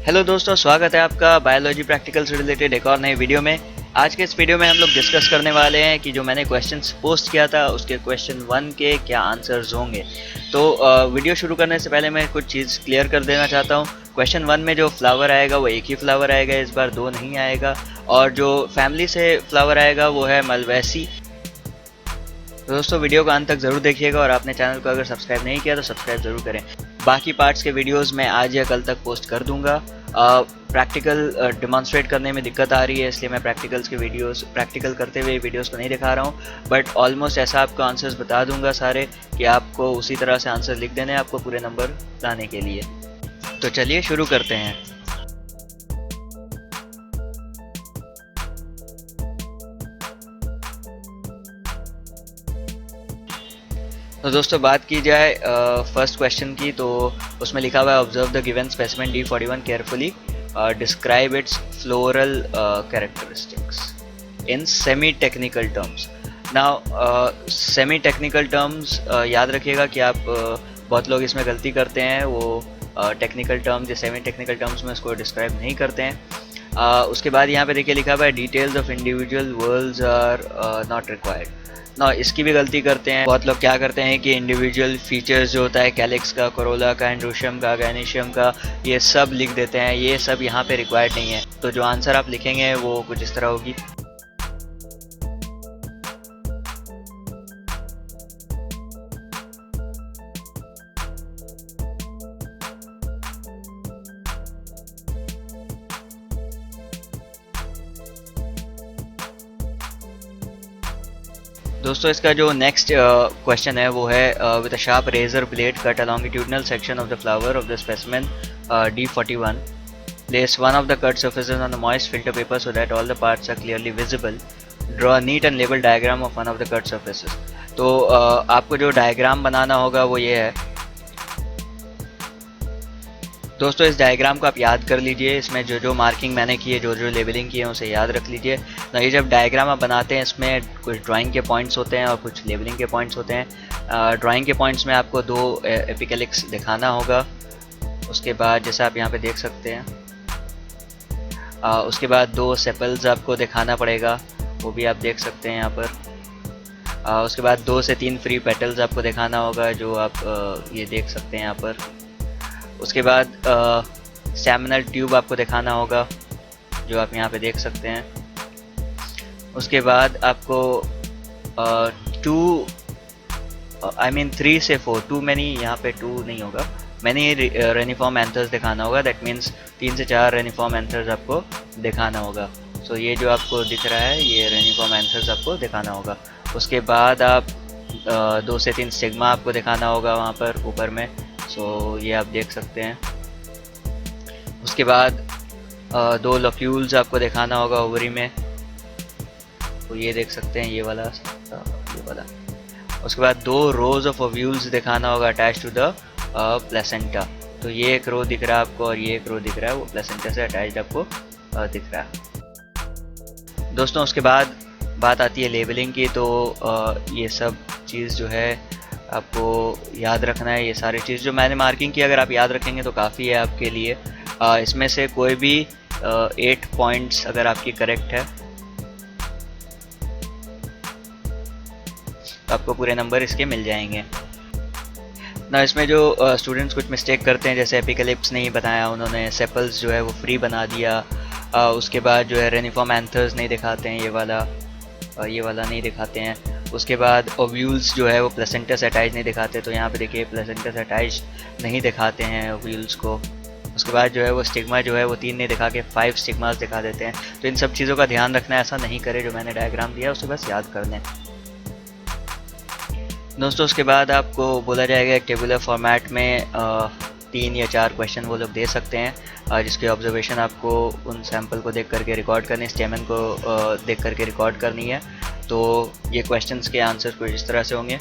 Hello दोस्तों, स्वागत है आपका बायोलॉजी प्रैक्टिकल से रिलेटेड एक और नए वीडियो में। आज के इस वीडियो में हम लोग डिस्कस करने वाले हैं कि जो मैंने क्वेश्चंस पोस्ट किया था उसके क्वेश्चन 1 के क्या आंसर्स होंगे। तो वीडियो शुरू करने से पहले मैं कुछ चीज़ क्लियर कर देना चाहता हूँ। क्वेश्चन 1 में जो फ्लावर आएगा वो एक ही फ्लावर आएगा, इस बार 2 नहीं आएगा। और जो फैमिली से फ्लावर आएगा वो है मलवेसी। तो दोस्तों वीडियो को अंत तक ज़रूर देखिएगा और आपने चैनल को अगर सब्सक्राइब नहीं किया तो सब्सक्राइब ज़रूर करें। बाकी पार्ट्स के वीडियोस मैं आज या कल तक पोस्ट कर दूंगा। प्रैक्टिकल डिमॉन्स्ट्रेट करने में दिक्कत आ रही है, इसलिए मैं प्रैक्टिकल्स के वीडियोस प्रैक्टिकल करते हुए वीडियोस को नहीं दिखा रहा हूँ। बट ऑलमोस्ट ऐसा आपको आंसर्स बता दूंगा सारे कि आपको उसी तरह से आंसर लिख देने हैं आपको पूरे नंबर लाने के लिए। तो चलिए शुरू करते हैं। तो दोस्तों बात की जाए फर्स्ट क्वेश्चन की, तो उसमें लिखा हुआ है observe the given specimen D41 carefully, describe it's floral characteristics in semi technical terms. Now semi technical terms याद रखिएगा कि आप बहुत लोग इसमें गलती करते हैं, वो टेक्निकल टर्म्स या सेमी टेक्निकल टर्म्स में उसको डिस्क्राइब नहीं करते हैं। उसके बाद यहाँ पे देखिए लिखा हुआ है details of individual words are not required. ना इसकी भी गलती करते हैं बहुत लोग। क्या करते हैं कि इंडिविजुअल फीचर्स जो होता है कैलिक्स का, कोरोला का, एंड्रोशियम का, गैनीशियम का, ये सब लिख देते हैं। ये सब यहाँ पे रिक्वायर्ड नहीं है। तो जो आंसर आप लिखेंगे वो कुछ इस तरह होगी। दोस्तों इसका जो नेक्स्ट क्वेश्चन है वो है with a sharp razor blade cut a longitudinal section of the flower of the specimen D41, place one of the cut surfaces on the moist filter paper so that all the parts are clearly visible, draw a neat and labeled diagram of one of the cut surfaces। तो आपको जो diagram बनाना होगा वो ये है। दोस्तों इस diagram को आप याद कर लीजिए, इसमें जो जो मार्किंग मैंने की है, जो जो लेबलिंग की है उसे याद रख लीजिए। ना ये जब डायग्राम आप बनाते हैं इसमें कुछ ड्राइंग के पॉइंट्स होते हैं और कुछ लेबलिंग के पॉइंट्स होते हैं। ड्राइंग के पॉइंट्स में आपको 2 एपिकैलिक्स दिखाना होगा। उसके बाद जैसे आप यहाँ पे देख सकते हैं, उसके बाद 2 सेपल्स आपको दिखाना पड़ेगा, वो भी आप देख सकते हैं यहाँ पर। उसके बाद 2 से 3 फ्री पेटल्स आपको दिखाना होगा, जो आप ये देख सकते हैं यहाँ पर। उसके बाद स्टैमिनल ट्यूब आपको दिखाना होगा, जो आप यहाँ पे देख सकते हैं। उसके बाद आपको 3 से 4, टू मैनी, यहाँ पे 2 नहीं होगा, मैनी रेनिफॉर्म एंथर्स दिखाना होगा। दैट मीन्स 3 से 4 रेनिफॉर्म एंथर्स आपको दिखाना होगा। सो ये जो आपको दिख रहा है ये रेनिफॉर्म एंथर्स आपको दिखाना होगा। उसके बाद आप 2 से 3 स्टिग्मा आपको दिखाना होगा वहाँ पर ऊपर में। सो ये आप देख सकते हैं। उसके बाद 2 लॉक्यूल्स आपको दिखाना होगा ओवरी में, तो ये देख सकते हैं, ये वाला। उसके बाद 2 रोज ऑफ ओव्यूल्स दिखाना होगा अटैच टू द प्लेसेंटा। तो ये एक रो दिख रहा है आपको और ये एक रो दिख रहा है, वो प्लेसेंटा से अटैच्ड आपको दिख रहा है। दोस्तों उसके बाद बात आती है लेबलिंग की। तो ये सब चीज़ जो है आपको याद रखना है। ये सारी चीज़ जो मैंने मार्किंग की अगर आप याद रखेंगे तो काफ़ी है आपके लिए। इसमें से कोई भी 8 पॉइंट्स अगर आपकी करेक्ट है तो आपको पूरे नंबर इसके मिल जाएंगे ना। इसमें जो स्टूडेंट्स कुछ मिस्टेक करते हैं, जैसे एपिकलिप्स नहीं बताया उन्होंने, सेपल्स जो है वो फ्री बना दिया। उसके बाद जो है रेनिफॉर्म एंथर्स नहीं दिखाते हैं, ये वाला नहीं दिखाते हैं। उसके बाद ओव्यूल्स जो है वो प्लेसेंटा से अटैच नहीं दिखाते, तो यहाँ पे देखिए प्लेसेंटा से अटैच नहीं दिखाते हैं ओव्यूल्स को। उसके बाद जो है वो स्टिग्मा जो है वो 3 नहीं दिखा के 5 स्टिग्मास दिखा देते हैं। तो इन सब चीज़ों का ध्यान रखना है, ऐसा नहीं करें। जो मैंने डायग्राम दिया उसे बस याद कर लें। दोस्तों उसके बाद आपको बोला जाएगा एक टेबुलर फॉर्मेट में 3 या 4 क्वेश्चन वो लोग दे सकते हैं, जिसकी ऑब्जर्वेशन आपको उन सैम्पल को देख करके रिकॉर्ड करनी, स्टेमन को देख करके रिकॉर्ड करनी है। तो ये क्वेश्चंस के आंसर कुछ इस तरह से होंगे।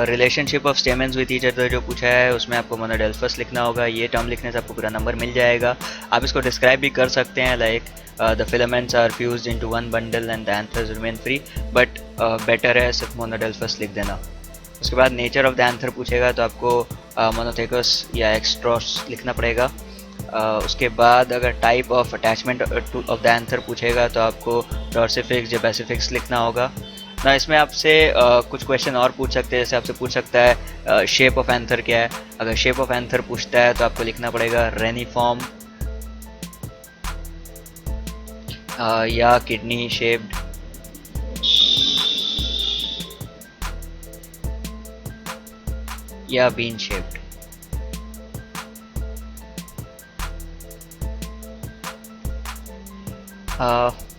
Relationship of stamens with each other जो पूछा है उसमें आपको मोनोडेल्फस लिखना होगा। ये टर्म लिखने से आपको पूरा नंबर मिल जाएगा। आप इसको डिस्क्राइब भी कर सकते हैं, like the filaments are fused into one bundle and the anthers remain free, but better है सिर्फ मोनोडेल्फस लिख देना। उसके बाद नेचर ऑफ द एंथर पूछेगा तो आपको मोनोथेकस या एक्स्ट्रोस लिखना पड़ेगा। उसके बाद अगर type of attachment of the anther पूछेगा तो आपको डॉर्सिफिक्स या पैसिफिक्स लिखना होगा ना। इसमें आपसे कुछ क्वेश्चन और पूछ सकते हैं, जैसे आपसे पूछ सकता है शेप ऑफ एंथर क्या है। अगर शेप ऑफ एंथर पूछता है तो आपको लिखना पड़ेगा रेनिफॉर्म या किडनी शेप्ड या बीन शेप्ड।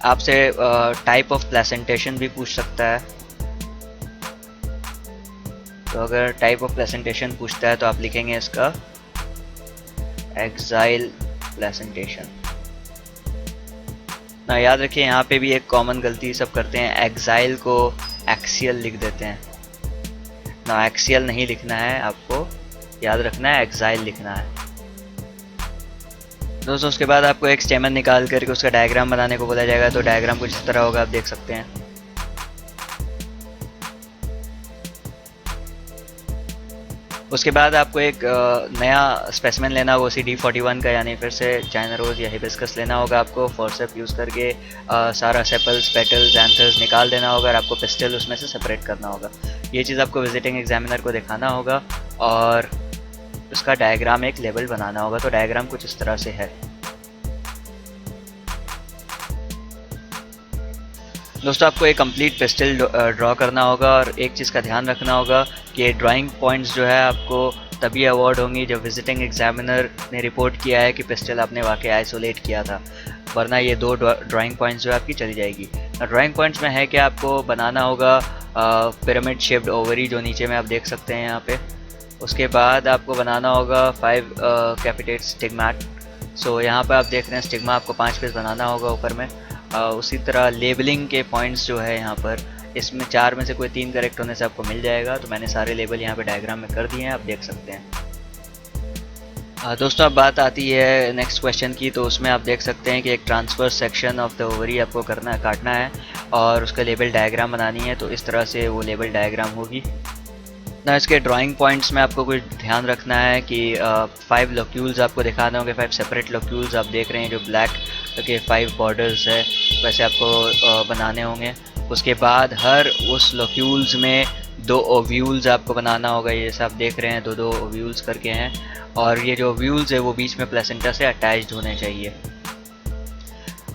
आपसे टाइप ऑफ प्लेसेंटेशन भी पूछ सकता है। तो अगर टाइप ऑफ प्लेसेंटेशन पूछता है तो आप लिखेंगे इसका एक्साइल प्लेसेंटेशन ना। याद रखिए यहाँ पे भी एक कॉमन गलती सब करते हैं, एक्साइल को एक्सियल लिख देते हैं ना। एक्सियल नहीं लिखना है, आपको याद रखना है एक्साइल लिखना है। दोस्तों उसके बाद आपको एक स्टेमन निकाल करके उसका डायग्राम बनाने को बोला जाएगा। तो डायग्राम कुछ इस तरह होगा, आप देख सकते हैं। उसके बाद आपको एक नया स्पेसिमेन लेना होगा उसी D41 का, यानी फिर से चाइना रोज या हिबिस्कस लेना होगा आपको। फोर्सेप यूज़ करके सारा सेपल्स, पेटल्स, एंथर्स निकाल देना होगा और आपको पिस्टल उसमें से सेपरेट करना होगा। ये चीज़ आपको विजिटिंग एग्जामिनर को दिखाना होगा और उसका डायग्राम एक लेवल बनाना होगा। तो डायग्राम कुछ इस तरह से है। दोस्तों आपको एक कंप्लीट पिस्टल ड्रॉ करना होगा और एक चीज़ का ध्यान रखना होगा कि ड्राइंग पॉइंट्स जो है आपको तभी अवार्ड होंगी जब विजिटिंग एग्जामिनर ने रिपोर्ट किया है कि पिस्टल आपने वाकई आइसोलेट किया था, वरना ये 2 ड्राइंग पॉइंट्स जो आपकी चली जाएगी। ड्राइंग पॉइंट्स में है कि आपको बनाना होगा पिरामिड शेप्ड ओवरी, जो नीचे में आप देख सकते हैं यहाँ पे। उसके बाद आपको बनाना होगा 5 कैपिटेट स्टिग्मैट। सो यहाँ पे आप देख रहे हैं स्टिग्मा आपको 5 पीस बनाना होगा ऊपर में। उसी तरह लेबलिंग के पॉइंट्स जो है यहाँ पर, इसमें 4 में से कोई 3 करेक्ट होने से आपको मिल जाएगा। तो मैंने सारे लेबल यहाँ पे डायग्राम में कर दिए हैं, आप देख सकते हैं। दोस्तों अब बात आती है नेक्स्ट क्वेश्चन की। तो उसमें आप देख सकते हैं कि एक transfer section of the ovary आपको काटना है और उसका लेबल डायग्राम बनानी है। तो इस तरह से वो लेबल डायग्राम होगी ना। इसके ड्राइंग पॉइंट्स में आपको कुछ ध्यान रखना है कि 5 लोक्यूल्स आपको दिखाने होंगे, 5 सेपरेट लोक्यूल्स आप देख रहे हैं जो ब्लैक के 5 बॉर्डर्स है, वैसे आपको बनाने होंगे। उसके बाद हर उस लोक्यूल्स में 2 ओव्यूल्स आपको बनाना होगा। ये जैसे आप देख रहे हैं 2-2 ओव्यूल्स करके हैं और ये जो ओव्यूल्स है वो बीच में प्लेसेंटा से अटैच्ड होने चाहिए।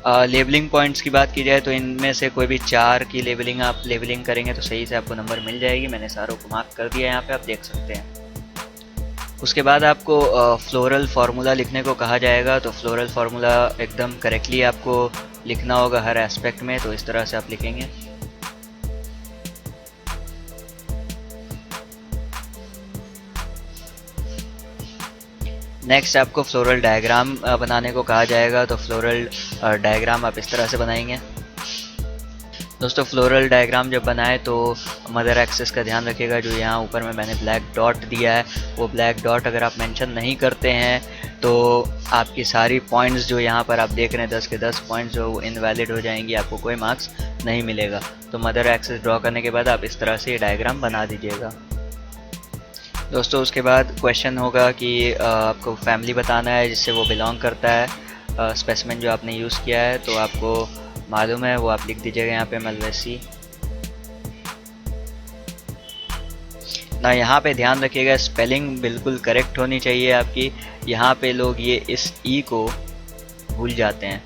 लेबलिंग पॉइंट्स की बात की जाए तो इनमें से कोई भी 4 की आप लेबलिंग करेंगे तो सही से आपको नंबर मिल जाएगी। मैंने सारों को मार्क कर दिया यहाँ पे, आप देख सकते हैं। उसके बाद आपको फ्लोरल फार्मूला लिखने को कहा जाएगा। तो फ्लोरल फार्मूला एकदम करेक्टली आपको लिखना होगा हर एस्पेक्ट में। तो इस तरह से आप लिखेंगे। नेक्स्ट आपको फ्लोरल डायग्राम बनाने को कहा जाएगा। तो फ्लोरल डायग्राम आप इस तरह से बनाएंगे। दोस्तों फ्लोरल डायग्राम जब बनाए तो मदर एक्सिस का ध्यान रखिएगा। जो यहाँ ऊपर में मैंने ब्लैक डॉट दिया है, वो ब्लैक डॉट अगर आप मेंशन नहीं करते हैं तो आपकी सारी पॉइंट्स जो यहाँ पर आप देख रहे हैं 10 के 10 पॉइंट्स जो इनवैलिड हो जाएंगी, आपको कोई मार्क्स नहीं मिलेगा। तो मदर एक्सिस ड्रॉ करने के बाद आप इस तरह से डायग्राम बना दीजिएगा। दोस्तों उसके बाद क्वेश्चन होगा कि आपको फैमिली बताना है जिससे वो बिलोंग करता है। स्पेसिमेन जो आपने यूज़ किया है तो आपको मालूम है वो आप लिख दीजिएगा यहाँ पे मलवेसी ना। यहाँ पे ध्यान रखिएगा स्पेलिंग बिल्कुल करेक्ट होनी चाहिए आपकी। यहाँ पे लोग ये इस ई को भूल जाते हैं,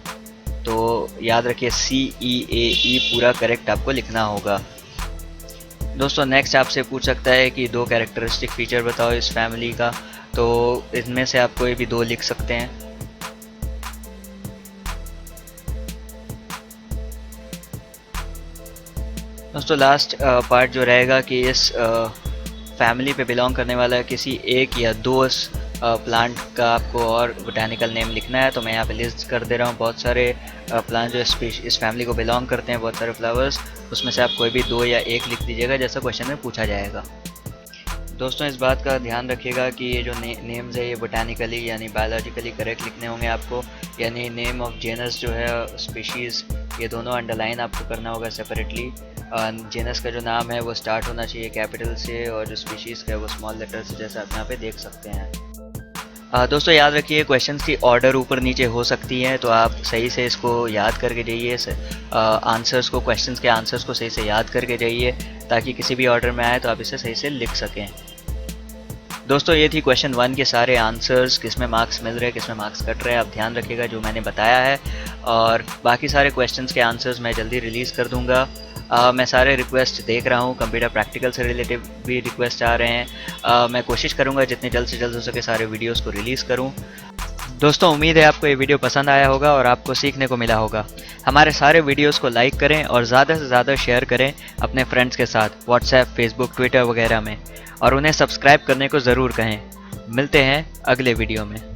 तो याद रखिए CEAE पूरा करेक्ट आपको लिखना होगा। दोस्तों नेक्स्ट आपसे पूछ सकता है कि 2 कैरेक्टरिस्टिक फीचर बताओ इस फैमिली का। तो इनमें से आप कोई भी 2 लिख सकते हैं। दोस्तों लास्ट पार्ट जो रहेगा कि इस फैमिली पे बिलोंग करने वाला किसी एक या 2 प्लांट का आपको और बोटानिकल नेम लिखना है। तो मैं यहाँ पे लिस्ट कर दे रहा हूँ बहुत सारे प्लांट जो इस फैमिली को बिलोंग करते हैं, बहुत सारे फ्लावर्स। उसमें से आप कोई भी 2 या 1 लिख दीजिएगा जैसा क्वेश्चन में पूछा जाएगा। दोस्तों इस बात का ध्यान रखिएगा कि ये जो नेम्स है ये बोटानिकली यानी बायोलॉजिकली करेक्ट लिखने होंगे आपको। यानी नेम ऑफ जेनस जो है स्पीशीज़ ये दोनों अंडरलाइन आपको करना होगा सेपरेटली। जेनस का जो नाम है वो स्टार्ट होना चाहिए कैपिटल से और जो स्पीशीज़ का है वो स्मॉल लेटर से, जैसा आप यहाँ पे देख सकते हैं। दोस्तों याद रखिए क्वेश्चंस की ऑर्डर ऊपर नीचे हो सकती है, तो आप सही से इसको याद करके जाइए, आंसर्स को, क्वेश्चंस के आंसर्स को सही से याद करके जाइए ताकि किसी भी ऑर्डर में आए तो आप इसे सही से लिख सकें। दोस्तों ये थी क्वेश्चन 1 के सारे आंसर्स, किसमें मार्क्स मिल रहे हैं किसमें मार्क्स कट रहे हैं। आप ध्यान रखिएगा जो मैंने बताया है, और बाकी सारे क्वेश्चंस के आंसर्स मैं जल्दी रिलीज़ कर दूंगा। मैं सारे रिक्वेस्ट देख रहा हूँ, कंप्यूटर प्रैक्टिकल से रिलेटेड भी रिक्वेस्ट आ रहे हैं। मैं कोशिश करूँगा जितने जल्द से जल्द हो सके सारे वीडियोस को रिलीज़ करूँ। दोस्तों उम्मीद है आपको ये वीडियो पसंद आया होगा और आपको सीखने को मिला होगा। हमारे सारे वीडियोस को लाइक करें और ज़्यादा से ज़्यादा शेयर करें अपने फ्रेंड्स के साथ व्हाट्सएप, फेसबुक, ट्विटर वगैरह में, और उन्हें सब्सक्राइब करने को ज़रूर कहें। मिलते हैं अगले वीडियो में।